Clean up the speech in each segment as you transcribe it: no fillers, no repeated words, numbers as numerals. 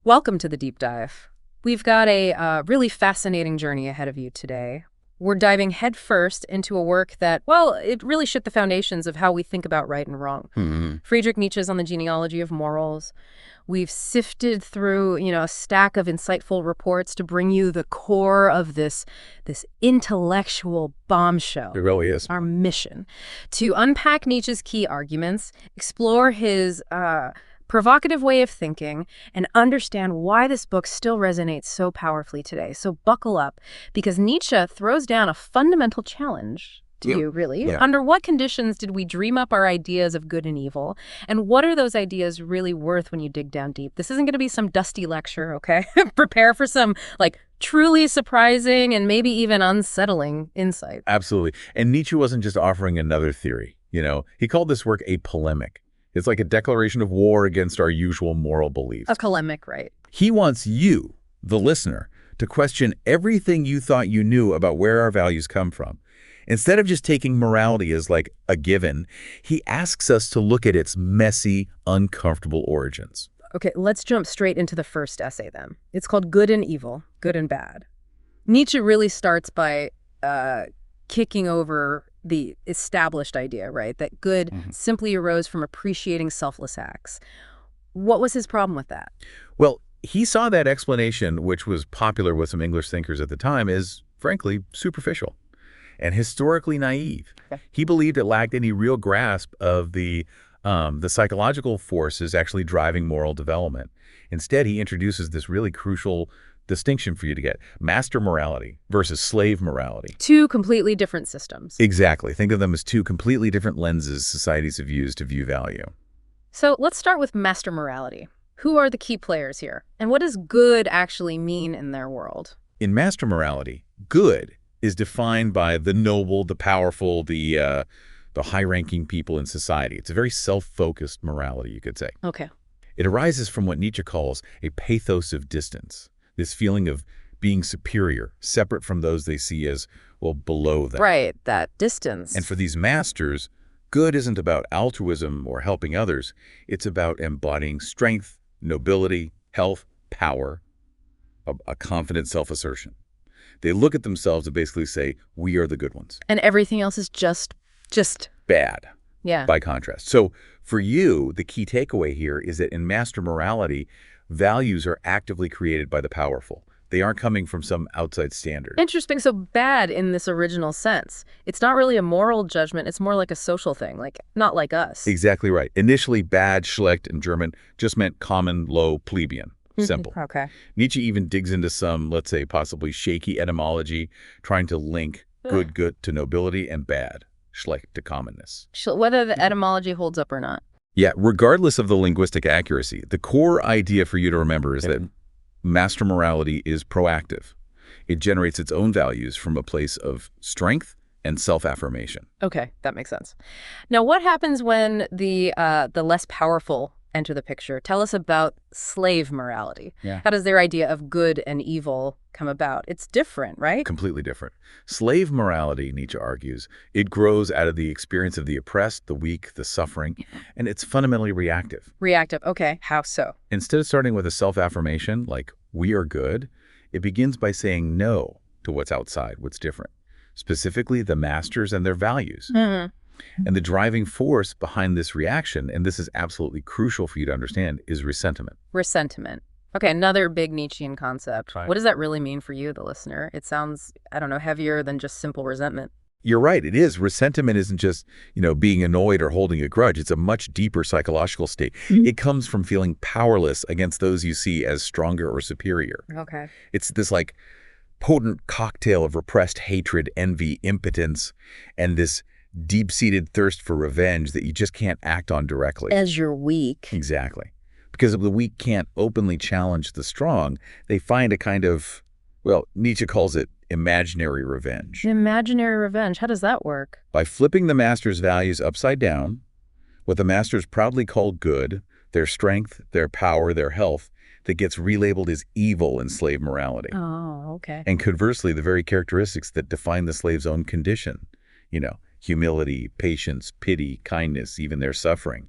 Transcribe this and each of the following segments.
Welcome to the deep dive. We've got a really fascinating journey ahead of you today. We're diving headfirst into a work that, well, it really shook the foundations of how we think about right and wrong. Friedrich Nietzsche's on the Genealogy of Morals. We've sifted through, a stack of insightful reports to bring you the core of this intellectual bombshell. It really is. Our mission to unpack Nietzsche's key arguments, explore his provocative way of thinking, and understand why this book still resonates so powerfully today. So buckle up, because Nietzsche throws down a fundamental challenge to you, really. Yeah. Under what conditions did we dream up our ideas of good and evil? And what are those ideas really worth when you dig down deep? This isn't going to be some dusty lecture, okay? Prepare for some, truly surprising and maybe even unsettling insight. Absolutely. And Nietzsche wasn't just offering another theory, He called this work a polemic. It's like a declaration of war against our usual moral beliefs. A polemic, right? He wants you, the listener, to question everything you thought you knew about where our values come from. Instead of just taking morality as like a given, he asks us to look at its messy, uncomfortable origins. Okay, let's jump straight into the first essay then. It's called Good and Evil, Good and Bad. Nietzsche really starts by kicking over the established idea, right, that good simply arose from appreciating selfless acts. What was his problem with that? Well, he saw that explanation, which was popular with some English thinkers at the time, as, frankly, superficial and historically naive. Okay. He believed it lacked any real grasp of the psychological forces actually driving moral development. Instead, he introduces this really crucial distinction for you to get: master morality versus slave morality. Two completely different systems. Exactly. Think of them as two completely different lenses societies have used to view value. So let's start with master morality. Who are the key players here? And what does good actually mean in their world? In master morality, good is defined by the noble, the powerful, the high-ranking people in society. It's a very self-focused morality, you could say. Okay. It arises from what Nietzsche calls a pathos of distance, this feeling of being superior, separate from those they see as, well, below them. Right, that distance. And for these masters, good isn't about altruism or helping others. It's about embodying strength, nobility, health, power, a confident self-assertion. They look at themselves and basically say, we are the good ones. And everything else is just Bad, yeah. by contrast. So for you, the key takeaway here is that in master morality, values are actively created by the powerful. They aren't coming from some outside standard. Interesting. So bad in this original sense. It's not really a moral judgment. It's more like a social thing, not like us. Exactly right. Initially, bad, schlecht in German, just meant common, low, plebeian. Simple. Okay. Nietzsche even digs into some, let's say, possibly shaky etymology, trying to link good to nobility and bad, schlecht to commonness. Whether the etymology holds up or not. Yeah, regardless of the linguistic accuracy, the core idea for you to remember is that master morality is proactive. It generates its own values from a place of strength and self-affirmation. Okay, that makes sense. Now, what happens when the less powerful enter the picture? Tell us about slave morality. Yeah. How does their idea of good and evil come about? It's different, right? Completely different. Slave morality, Nietzsche argues, it grows out of the experience of the oppressed, the weak, the suffering, and it's fundamentally reactive. Reactive. Okay, how so? Instead of starting with a self-affirmation, like, we are good, it begins by saying no to what's outside, what's different, specifically the masters and their values. And the driving force behind this reaction, and this is absolutely crucial for you to understand, is resentment. Resentment. Okay, another big Nietzschean concept. Right. What does that really mean for you, the listener? It sounds, heavier than just simple resentment. You're right, it is. Resentment isn't just, being annoyed or holding a grudge. It's a much deeper psychological state. It comes from feeling powerless against those you see as stronger or superior. Okay. It's this, potent cocktail of repressed hatred, envy, impotence, and this deep-seated thirst for revenge that you just can't act on directly. As you're weak. Exactly. Because if the weak can't openly challenge the strong, they find a kind of, Nietzsche calls it imaginary revenge. Imaginary revenge. How does that work? By flipping the master's values upside down, what the masters proudly call good, their strength, their power, their health, that gets relabeled as evil in slave morality. Oh, okay. And conversely, the very characteristics that define the slave's own condition, humility, patience, pity, kindness, even their suffering,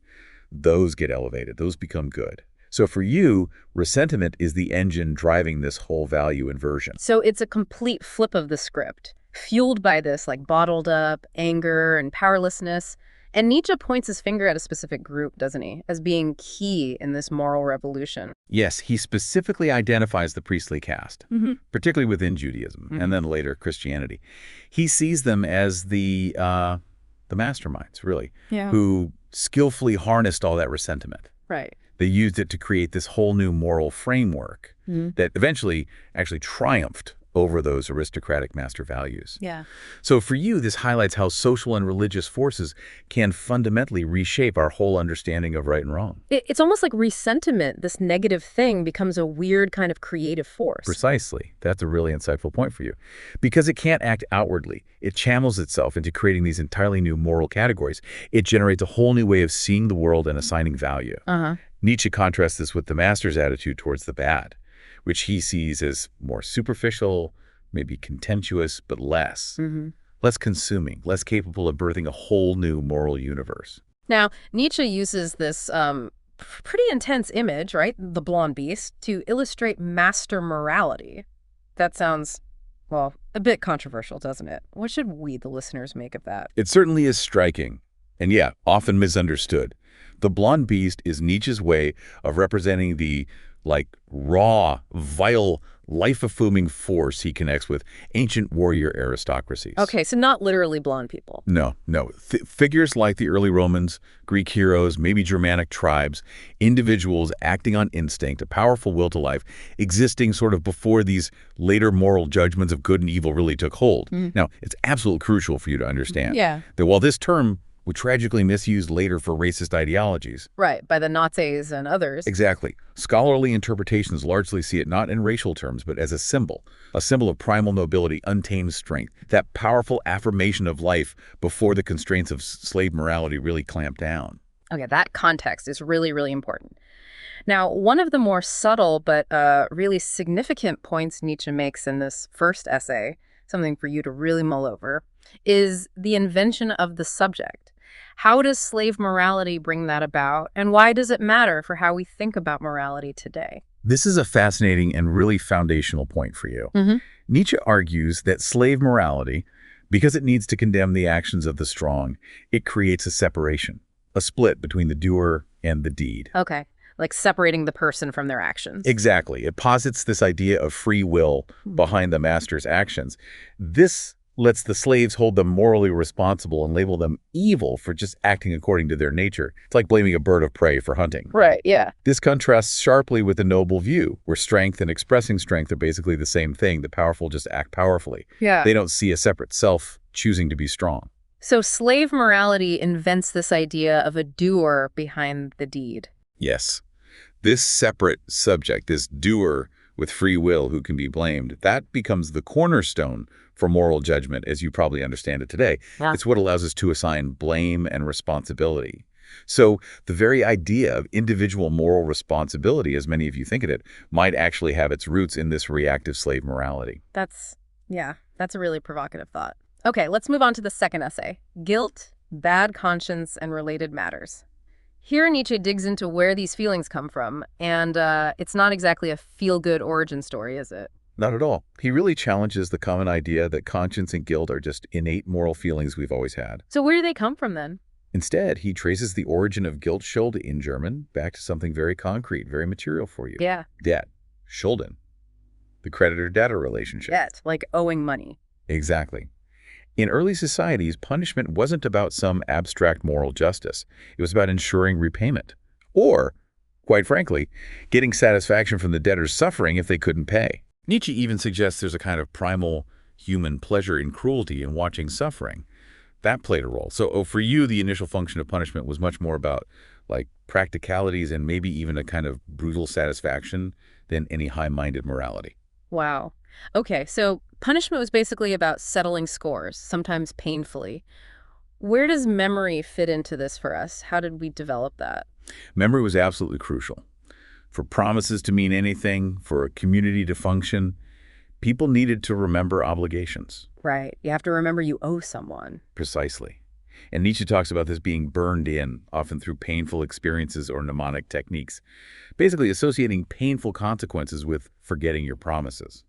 those get elevated. Those become good. So for you, resentment is the engine driving this whole value inversion. So it's a complete flip of the script, fueled by this like bottled up anger and powerlessness. And Nietzsche points his finger at a specific group, doesn't he, as being key in this moral revolution. Yes, he specifically identifies the priestly caste, particularly within Judaism and then later Christianity. He sees them as the masterminds, really, who skillfully harnessed all that resentment. Right. They used it to create this whole new moral framework that eventually actually triumphed over those aristocratic master values. Yeah. So for you, this highlights how social and religious forces can fundamentally reshape our whole understanding of right and wrong. It's almost like resentment, this negative thing, becomes a weird kind of creative force. Precisely. That's a really insightful point for you. Because it can't act outwardly. It channels itself into creating these entirely new moral categories. It generates a whole new way of seeing the world and assigning value. Nietzsche contrasts this with the master's attitude towards the bad, which he sees as more superficial, maybe contemptuous, but less consuming, less capable of birthing a whole new moral universe. Now, Nietzsche uses this pretty intense image, right, the blonde beast, to illustrate master morality. That sounds, well, a bit controversial, doesn't it? What should we, the listeners, make of that? It certainly is striking, and yeah, often misunderstood. The blonde beast is Nietzsche's way of representing the raw, vile, life-affirming force he connects with ancient warrior aristocracies. Okay, so not literally blonde people. No. Figures like the early Romans, Greek heroes, maybe Germanic tribes, individuals acting on instinct, a powerful will to life, existing sort of before these later moral judgments of good and evil really took hold. Now, it's absolutely crucial for you to understand that while this term was tragically misused later for racist ideologies. Right, by the Nazis and others. Exactly. Scholarly interpretations largely see it not in racial terms, but as a symbol of primal nobility, untamed strength, that powerful affirmation of life before the constraints of slave morality really clamped down. Okay, that context is really, really important. Now, one of the more subtle but really significant points Nietzsche makes in this first essay, something for you to really mull over, is the invention of the subject. How does slave morality bring that about, and why does it matter for how we think about morality today? This is a fascinating and really foundational point for you. Nietzsche argues that slave morality, because it needs to condemn the actions of the strong, it creates a separation, a split between the doer and the deed. Okay, like separating the person from their actions. Exactly. It posits this idea of free will behind the master's actions. This lets the slaves hold them morally responsible and label them evil for just acting according to their nature. It's like blaming a bird of prey for hunting. Right, yeah. This contrasts sharply with the noble view, where strength and expressing strength are basically the same thing. The powerful just act powerfully. Yeah. They don't see a separate self choosing to be strong. So slave morality invents this idea of a doer behind the deed. Yes. This separate subject, this doer with free will who can be blamed, that becomes the cornerstone for moral judgment as you probably understand it today. Yeah. It's what allows us to assign blame and responsibility. So the very idea of individual moral responsibility, as many of you think of it, might actually have its roots in this reactive slave morality. That's a really provocative thought. Okay, let's move on to the second essay, Guilt, Bad Conscience, and Related Matters. Here, Nietzsche digs into where these feelings come from, and it's not exactly a feel-good origin story, is it? Not at all. He really challenges the common idea that conscience and guilt are just innate moral feelings we've always had. So where do they come from, then? Instead, he traces the origin of Guilt-Schuld in German back to something very concrete, very material for you. Yeah. Debt. Schulden. The creditor-debtor relationship. Debt, like owing money. Exactly. In early societies, punishment wasn't about some abstract moral justice. It was about ensuring repayment. Or, quite frankly, getting satisfaction from the debtor's suffering if they couldn't pay. Nietzsche even suggests there's a kind of primal human pleasure in cruelty in watching suffering. That played a role. So for you, the initial function of punishment was much more about practicalities and maybe even a kind of brutal satisfaction than any high-minded morality. Wow. Okay, so punishment was basically about settling scores, sometimes painfully. Where does memory fit into this for us? How did we develop that? Memory was absolutely crucial. For promises to mean anything, for a community to function, people needed to remember obligations. Right. You have to remember you owe someone. Precisely. And Nietzsche talks about this being burned in, often through painful experiences or mnemonic techniques, basically associating painful consequences with forgetting your promises.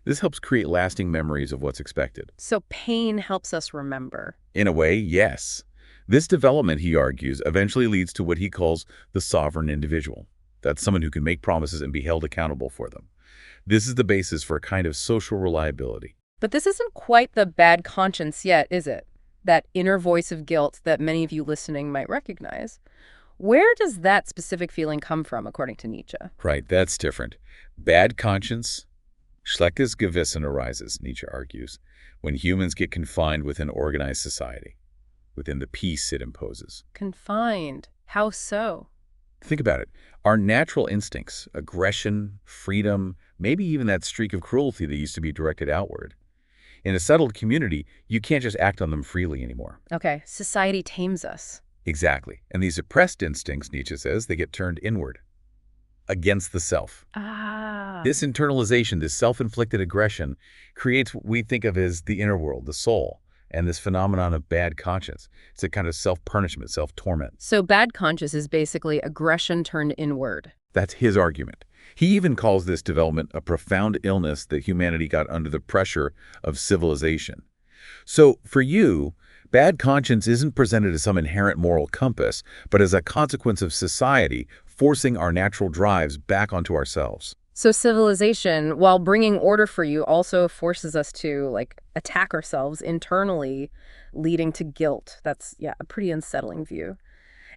This helps create lasting memories of what's expected. So pain helps us remember. In a way, yes. This development, he argues, eventually leads to what he calls the sovereign individual. That's someone who can make promises and be held accountable for them. This is the basis for a kind of social reliability. But this isn't quite the bad conscience yet, is it? That inner voice of guilt that many of you listening might recognize. Where does that specific feeling come from, according to Nietzsche? Right, that's different. Bad conscience, schlechtes Gewissen arises, Nietzsche argues, when humans get confined within organized society, within the peace it imposes. Confined. How so? Think about it. Our natural instincts, aggression, freedom, maybe even that streak of cruelty that used to be directed outward. In a settled community, you can't just act on them freely anymore. Okay, society tames us. Exactly. And these suppressed instincts, Nietzsche says, they get turned inward, against the self. Ah. This internalization, this self-inflicted aggression, creates what we think of as the inner world, the soul, and this phenomenon of bad conscience. It's a kind of self-punishment, self-torment. So bad conscience is basically aggression turned inward. That's his argument. He even calls this development a profound illness that humanity got under the pressure of civilization. So for you, bad conscience isn't presented as some inherent moral compass, but as a consequence of society forcing our natural drives back onto ourselves. So civilization, while bringing order for you, also forces us to, attack ourselves internally, leading to guilt. That's, a pretty unsettling view.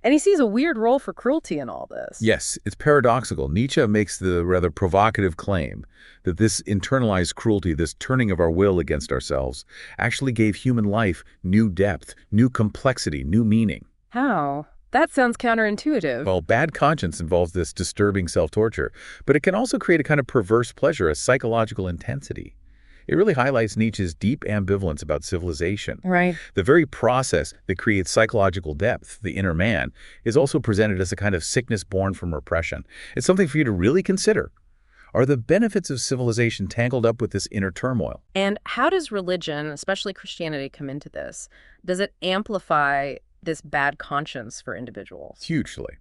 And he sees a weird role for cruelty in all this. Yes, it's paradoxical. Nietzsche makes the rather provocative claim that this internalized cruelty, this turning of our will against ourselves, actually gave human life new depth, new complexity, new meaning. How? That sounds counterintuitive. Well, bad conscience involves this disturbing self-torture, but it can also create a kind of perverse pleasure, a psychological intensity. It really highlights Nietzsche's deep ambivalence about civilization. Right. The very process that creates psychological depth, the inner man, is also presented as a kind of sickness born from repression. It's something for you to really consider. Are the benefits of civilization tangled up with this inner turmoil? And how does religion, especially Christianity, come into this? Does it amplify this bad conscience for individuals? Hugely.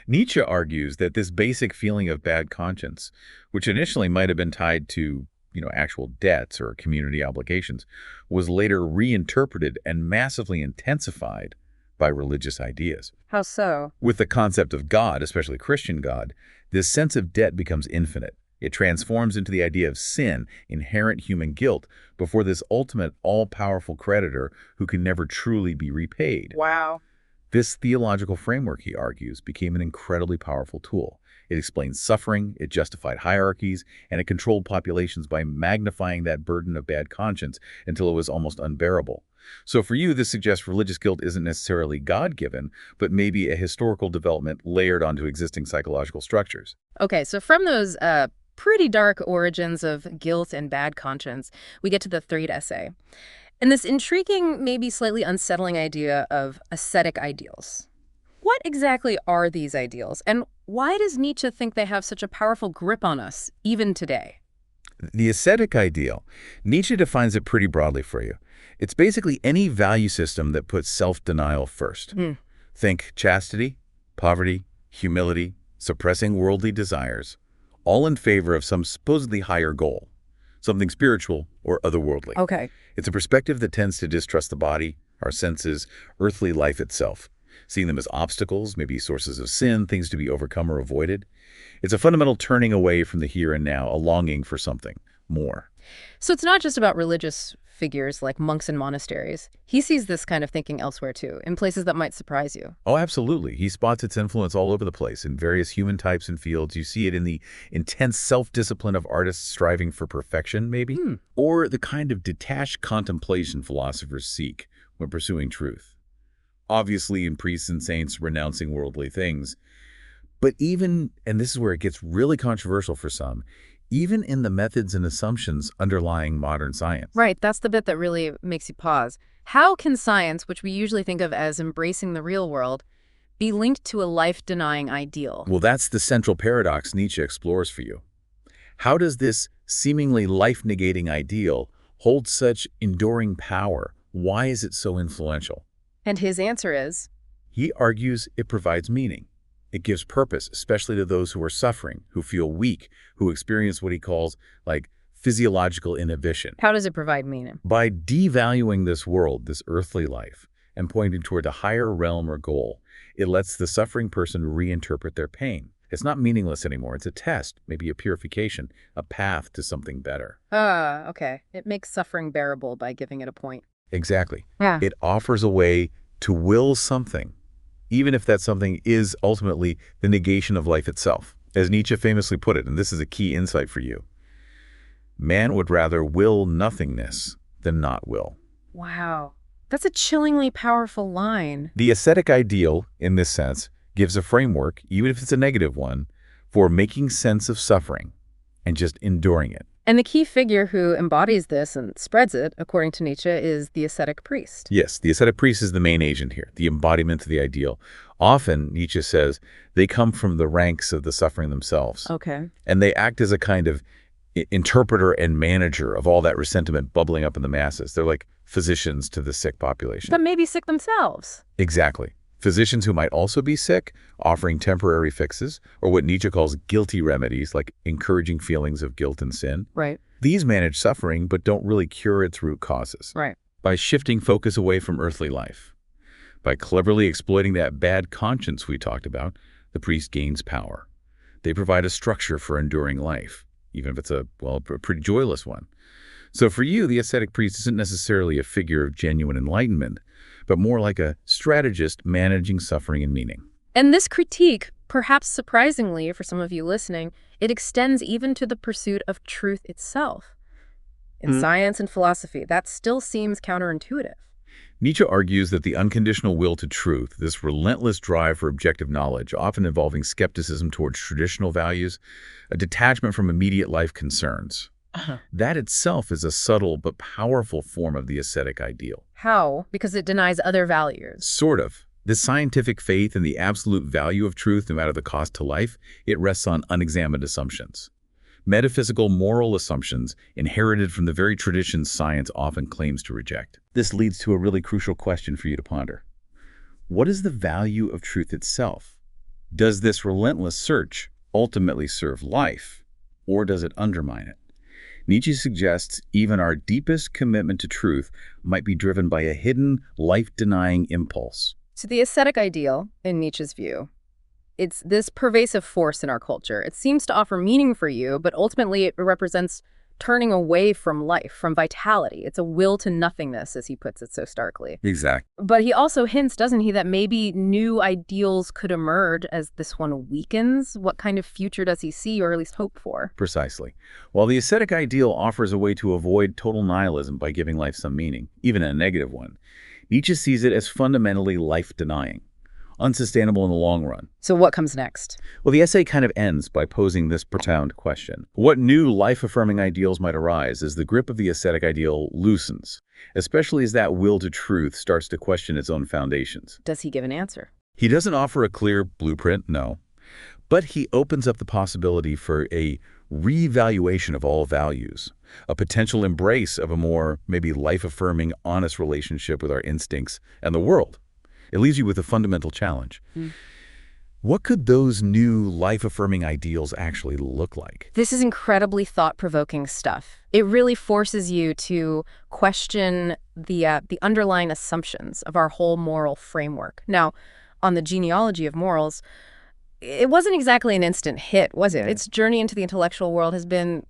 Nietzsche argues that this basic feeling of bad conscience, which initially might have been tied to actual debts or community obligations, was later reinterpreted and massively intensified by religious ideas. How so? With the concept of God, especially Christian God, this sense of debt becomes infinite. It transforms into the idea of sin, inherent human guilt, before this ultimate all-powerful creditor who can never truly be repaid. Wow. This theological framework, he argues, became an incredibly powerful tool. It explained suffering, it justified hierarchies, and it controlled populations by magnifying that burden of bad conscience until it was almost unbearable. So for you, this suggests religious guilt isn't necessarily God-given, but maybe a historical development layered onto existing psychological structures. Okay, so from those pretty dark origins of guilt and bad conscience, we get to the third essay. And this intriguing, maybe slightly unsettling idea of ascetic ideals. What exactly are these ideals, and why does Nietzsche think they have such a powerful grip on us, even today? The ascetic ideal, Nietzsche defines it pretty broadly for you. It's basically any value system that puts self-denial first. Think chastity, poverty, humility, suppressing worldly desires, all in favor of some supposedly higher goal, something spiritual or otherworldly. Okay. It's a perspective that tends to distrust the body, our senses, earthly life itself, seeing them as obstacles, maybe sources of sin, things to be overcome or avoided. It's a fundamental turning away from the here and now, a longing for something more. So it's not just about religious figures like monks in monasteries. He sees this kind of thinking elsewhere too, in places that might surprise you. Oh, absolutely. He spots its influence all over the place in various human types and fields. You see it in the intense self-discipline of artists striving for perfection, maybe, or the kind of detached contemplation philosophers seek when pursuing truth. Obviously in priests and saints renouncing worldly things. But even, and this is where it gets really controversial for some, even in the methods and assumptions underlying modern science. Right, that's the bit that really makes you pause. How can science, which we usually think of as embracing the real world, be linked to a life-denying ideal? Well, that's the central paradox Nietzsche explores for you. How does this seemingly life-negating ideal hold such enduring power? Why is it so influential? And his answer is? He argues it provides meaning. It gives purpose, especially to those who are suffering, who feel weak, who experience what he calls, like, physiological inhibition. How does it provide meaning? By devaluing this world, this earthly life, and pointing toward a higher realm or goal, it lets the suffering person reinterpret their pain. It's not meaningless anymore. It's a test, maybe a purification, a path to something better. Okay. It makes suffering bearable by giving it a point. Exactly. Yeah. It offers a way to will something, even if that something is ultimately the negation of life itself. As Nietzsche famously put it, and this is a key insight for you, man would rather will nothingness than not will. Wow. That's a chillingly powerful line. The ascetic ideal, in this sense, gives a framework, even if it's a negative one, for making sense of suffering and just enduring it. And the key figure who embodies this and spreads it, according to Nietzsche, is the ascetic priest. Yes, the ascetic priest is the main agent here, the embodiment of the ideal. Often, Nietzsche says, they come from the ranks of the suffering themselves. Okay. And they act as a kind of interpreter and manager of all that resentment bubbling up in the masses. They're like physicians to the sick population. But maybe sick themselves. Exactly. Physicians who might also be sick, offering temporary fixes, or what Nietzsche calls guilty remedies, like encouraging feelings of guilt and sin. Right. These manage suffering, but don't really cure its root causes. Right. By shifting focus away from earthly life, by cleverly exploiting that bad conscience we talked about, the priest gains power. They provide a structure for enduring life, even if it's a pretty joyless one. So for you, the ascetic priest isn't necessarily a figure of genuine enlightenment, but more like a strategist managing suffering and meaning. And this critique, perhaps surprisingly for some of you listening, it extends even to the pursuit of truth itself. In science and philosophy, that still seems counterintuitive. Nietzsche argues that the unconditional will to truth, this relentless drive for objective knowledge, often involving skepticism towards traditional values, a detachment from immediate life concerns, that itself is a subtle but powerful form of the ascetic ideal. How? Because it denies other values. Sort of. This scientific faith in the absolute value of truth, no matter the cost to life, it rests on unexamined assumptions. Metaphysical, moral assumptions inherited from the very traditions science often claims to reject. This leads to a really crucial question for you to ponder. What is the value of truth itself? Does this relentless search ultimately serve life, or does it undermine it? Nietzsche suggests even our deepest commitment to truth might be driven by a hidden, life-denying impulse. So the ascetic ideal, in Nietzsche's view, it's this pervasive force in our culture. It seems to offer meaning for you, but ultimately it represents turning away from life, from vitality. It's a will to nothingness, as he puts it so starkly. Exactly. But he also hints, doesn't he, that maybe new ideals could emerge as this one weakens? What kind of future does he see, or at least hope for? Precisely. While the ascetic ideal offers a way to avoid total nihilism by giving life some meaning, even a negative one, Nietzsche sees it as fundamentally life-denying, unsustainable in the long run. So what comes next? Well, the essay kind of ends by posing this profound question. What new life-affirming ideals might arise as the grip of the ascetic ideal loosens, especially as that will to truth starts to question its own foundations? Does he give an answer? He doesn't offer a clear blueprint, no. But he opens up the possibility for a reevaluation of all values, a potential embrace of a more maybe life-affirming, honest relationship with our instincts and the world. It leaves you with a fundamental challenge. What could those new life-affirming ideals actually look like? This is incredibly thought-provoking stuff. It really forces you to question the underlying assumptions of our whole moral framework. Now, on the Genealogy of Morals, it wasn't exactly an instant hit, was it? Its journey into the intellectual world has been,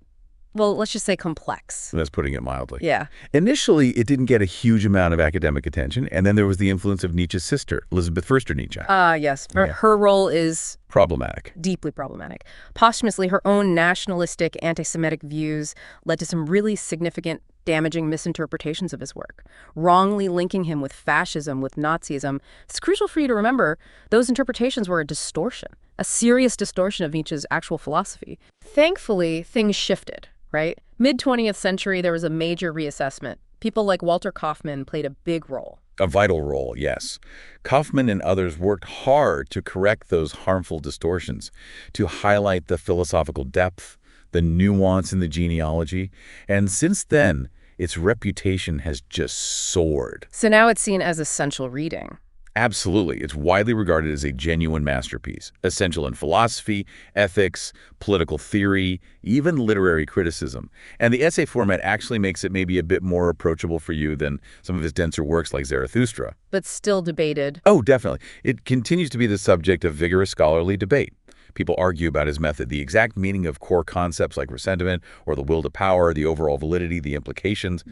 well, let's just say complex. That's putting it mildly. Yeah. Initially, it didn't get a huge amount of academic attention, and then there was the influence of Nietzsche's sister, Elizabeth Förster Nietzsche. Yes. Her role is problematic. Deeply problematic. Posthumously, her own nationalistic, anti-Semitic views led to some really significant, damaging misinterpretations of his work, wrongly linking him with fascism, with Nazism. It's crucial for you to remember those interpretations were a distortion, a serious distortion of Nietzsche's actual philosophy. Thankfully, things shifted, right? Mid-20th century, there was a major reassessment. People like Walter Kaufmann played a big role. A vital role, yes. Kaufmann and others worked hard to correct those harmful distortions, to highlight the philosophical depth, the nuance in the genealogy. And since then, its reputation has just soared. So now it's seen as essential reading. Absolutely. It's widely regarded as a genuine masterpiece, essential in philosophy, ethics, political theory, even literary criticism. And the essay format actually makes it maybe a bit more approachable for you than some of his denser works like Zarathustra. But still debated. Oh, definitely. It continues to be the subject of vigorous scholarly debate. People argue about his method, the exact meaning of core concepts like resentment or the will to power, the overall validity, the implications.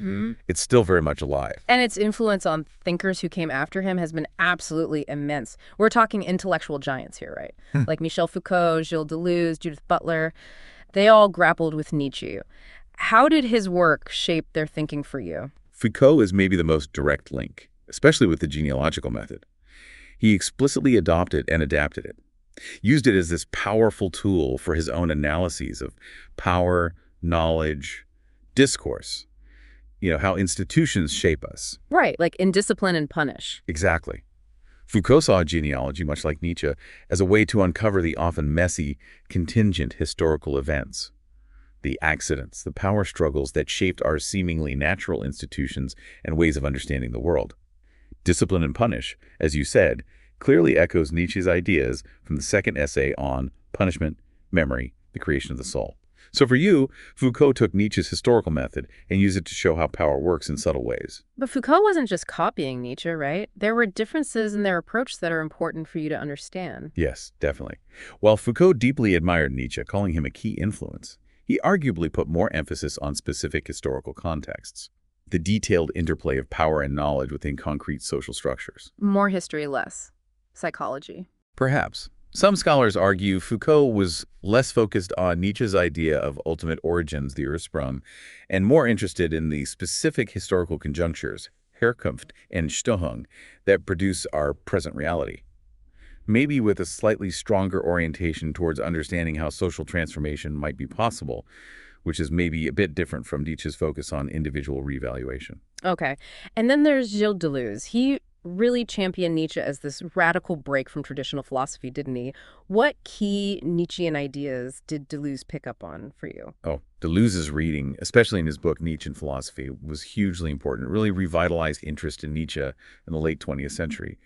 It's still very much alive. And its influence on thinkers who came after him has been absolutely immense. We're talking intellectual giants here, right? Like Michel Foucault, Gilles Deleuze, Judith Butler. They all grappled with Nietzsche. How did his work shape their thinking for you? Foucault is maybe the most direct link, especially with the genealogical method. He explicitly adopted and adapted it, used it as this powerful tool for his own analyses of power, knowledge, discourse, how institutions shape us. Right, like in Discipline and Punish. Exactly. Foucault saw genealogy, much like Nietzsche, as a way to uncover the often messy, contingent historical events, the accidents, the power struggles that shaped our seemingly natural institutions and ways of understanding the world. Discipline and Punish, as you said, clearly echoes Nietzsche's ideas from the second essay on punishment, memory, the creation of the soul. So for you, Foucault took Nietzsche's historical method and used it to show how power works in subtle ways. But Foucault wasn't just copying Nietzsche, right? There were differences in their approach that are important for you to understand. Yes, definitely. While Foucault deeply admired Nietzsche, calling him a key influence, he arguably put more emphasis on specific historical contexts, the detailed interplay of power and knowledge within concrete social structures. More history, less psychology. Perhaps. Some scholars argue Foucault was less focused on Nietzsche's idea of ultimate origins, the Ursprung, and more interested in the specific historical conjunctures, Herkunft and Störung, that produce our present reality. Maybe with a slightly stronger orientation towards understanding how social transformation might be possible, which is maybe a bit different from Nietzsche's focus on individual reevaluation. Okay. And then there's Gilles Deleuze. He really championed Nietzsche as this radical break from traditional philosophy, didn't he? What key Nietzschean ideas did Deleuze pick up on for you? Oh, Deleuze's reading, especially in his book Nietzsche and Philosophy, was hugely important. It really revitalized interest in Nietzsche in the late 20th century.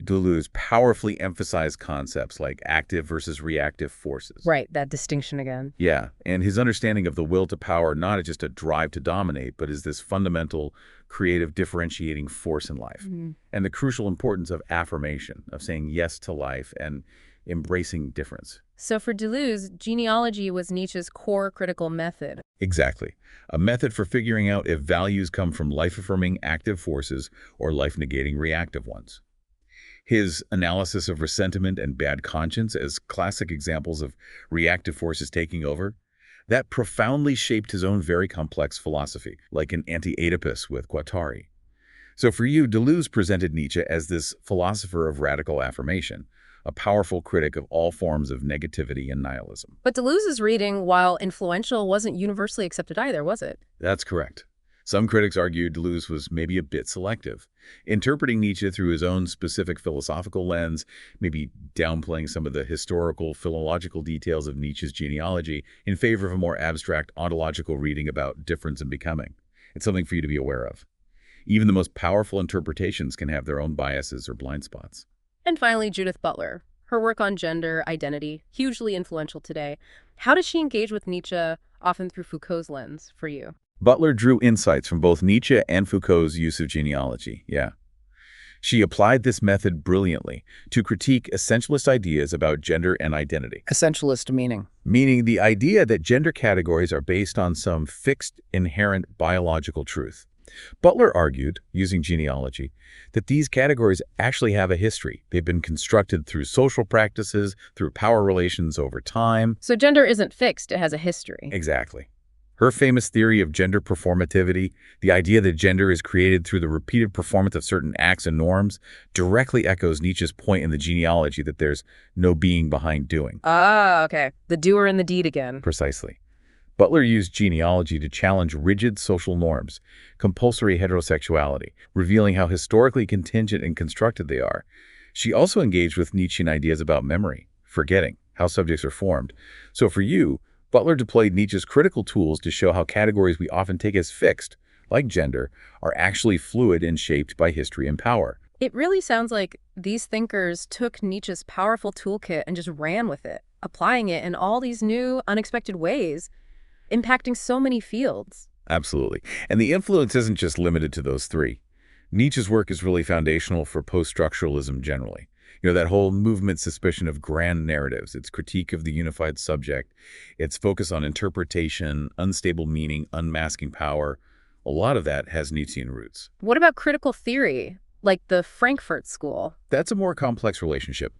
Deleuze powerfully emphasized concepts like active versus reactive forces. Right, that distinction again. Yeah, and his understanding of the will to power not as just a drive to dominate, but as this fundamental, creative, differentiating force in life. And the crucial importance of affirmation, of saying yes to life and embracing difference. So for Deleuze, genealogy was Nietzsche's core critical method. Exactly. A method for figuring out if values come from life-affirming active forces or life-negating reactive ones. His analysis of resentment and bad conscience as classic examples of reactive forces taking over, that profoundly shaped his own very complex philosophy, like in Anti-Oedipus with Guattari. So for you, Deleuze presented Nietzsche as this philosopher of radical affirmation, a powerful critic of all forms of negativity and nihilism. But Deleuze's reading, while influential, wasn't universally accepted either, was it? That's correct. Some critics argued Deleuze was maybe a bit selective, interpreting Nietzsche through his own specific philosophical lens, maybe downplaying some of the historical, philological details of Nietzsche's genealogy in favor of a more abstract ontological reading about difference and becoming. It's something for you to be aware of. Even the most powerful interpretations can have their own biases or blind spots. And finally, Judith Butler. Her work on gender, identity, hugely influential today. How does she engage with Nietzsche, often through Foucault's lens, for you? Butler drew insights from both Nietzsche and Foucault's use of genealogy, She applied this method brilliantly to critique essentialist ideas about gender and identity. Essentialist meaning? Meaning the idea that gender categories are based on some fixed, inherent biological truth. Butler argued, using genealogy, that these categories actually have a history. They've been constructed through social practices, through power relations over time. So gender isn't fixed, it has a history. Exactly. Her famous theory of gender performativity, the idea that gender is created through the repeated performance of certain acts and norms, directly echoes Nietzsche's point in the genealogy that there's no being behind doing. Ah, okay. The doer and the deed again. Precisely. Butler used genealogy to challenge rigid social norms, compulsory heterosexuality, revealing how historically contingent and constructed they are. She also engaged with Nietzschean ideas about memory, forgetting, how subjects are formed. So for you, Butler deployed Nietzsche's critical tools to show how categories we often take as fixed like gender, are actually fluid and shaped by history and power. It really sounds like these thinkers took Nietzsche's powerful toolkit and just ran with it, applying it in all these new, unexpected ways, impacting so many fields. Absolutely. And the influence isn't just limited to those three. Nietzsche's work is really foundational for post-structuralism generally. That whole movement's suspicion of grand narratives, its critique of the unified subject, its focus on interpretation, unstable meaning, unmasking power, a lot of that has Nietzschean roots. What about critical theory, like the Frankfurt School? That's a more complex relationship.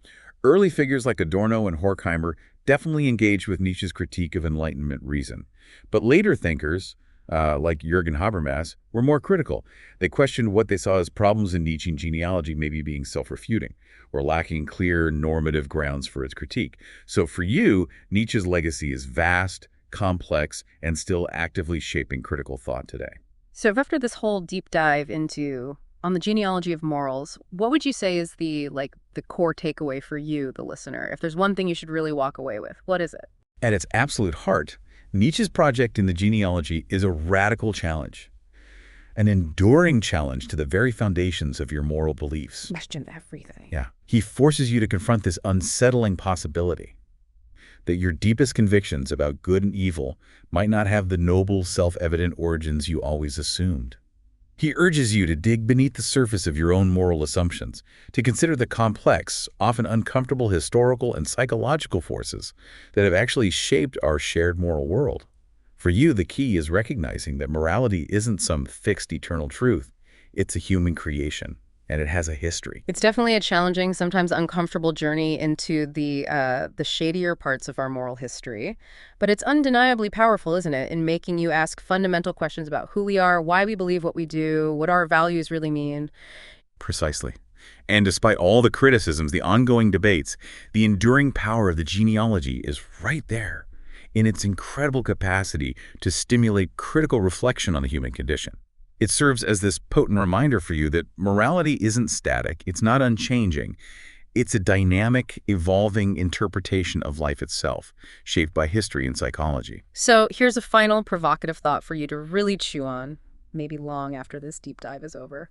Early figures like Adorno and Horkheimer definitely engaged with Nietzsche's critique of Enlightenment reason. But later thinkers, like Jürgen Habermas, were more critical. They questioned what they saw as problems in Nietzschean genealogy maybe being self-refuting or lacking clear normative grounds for its critique. So for you, Nietzsche's legacy is vast, complex, and still actively shaping critical thought today. So if after this whole deep dive on the genealogy of morals, what would you say is the core takeaway for you, the listener? If there's one thing you should really walk away with, what is it? At its absolute heart, Nietzsche's project in the genealogy is a radical challenge, an enduring challenge to the very foundations of your moral beliefs. Question everything. Yeah. He forces you to confront this unsettling possibility that your deepest convictions about good and evil might not have the noble, self-evident origins you always assumed. He urges you to dig beneath the surface of your own moral assumptions, to consider the complex, often uncomfortable historical and psychological forces that have actually shaped our shared moral world. For you, the key is recognizing that morality isn't some fixed eternal truth. It's a human creation, and it has a history. It's definitely a challenging, sometimes uncomfortable journey into the shadier parts of our moral history. But it's undeniably powerful, isn't it, in making you ask fundamental questions about who we are, why we believe what we do, what our values really mean. Precisely. And despite all the criticisms, the ongoing debates, the enduring power of the genealogy is right there in its incredible capacity to stimulate critical reflection on the human condition. It serves as this potent reminder for you that morality isn't static, it's not unchanging. It's a dynamic, evolving interpretation of life itself, shaped by history and psychology. So here's a final provocative thought for you to really chew on, maybe long after this deep dive is over.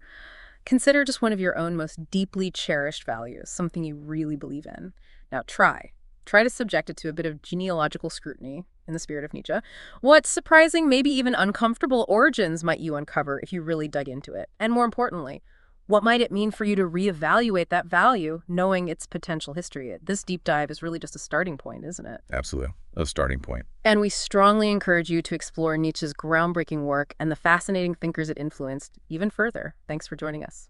Consider just one of your own most deeply cherished values, something you really believe in. Now try to subject it to a bit of genealogical scrutiny in the spirit of Nietzsche. What surprising, maybe even uncomfortable origins might you uncover if you really dug into it? And more importantly, what might it mean for you to reevaluate that value, knowing its potential history? This deep dive is really just a starting point, isn't it? Absolutely, a starting point. And we strongly encourage you to explore Nietzsche's groundbreaking work and the fascinating thinkers it influenced even further. Thanks for joining us.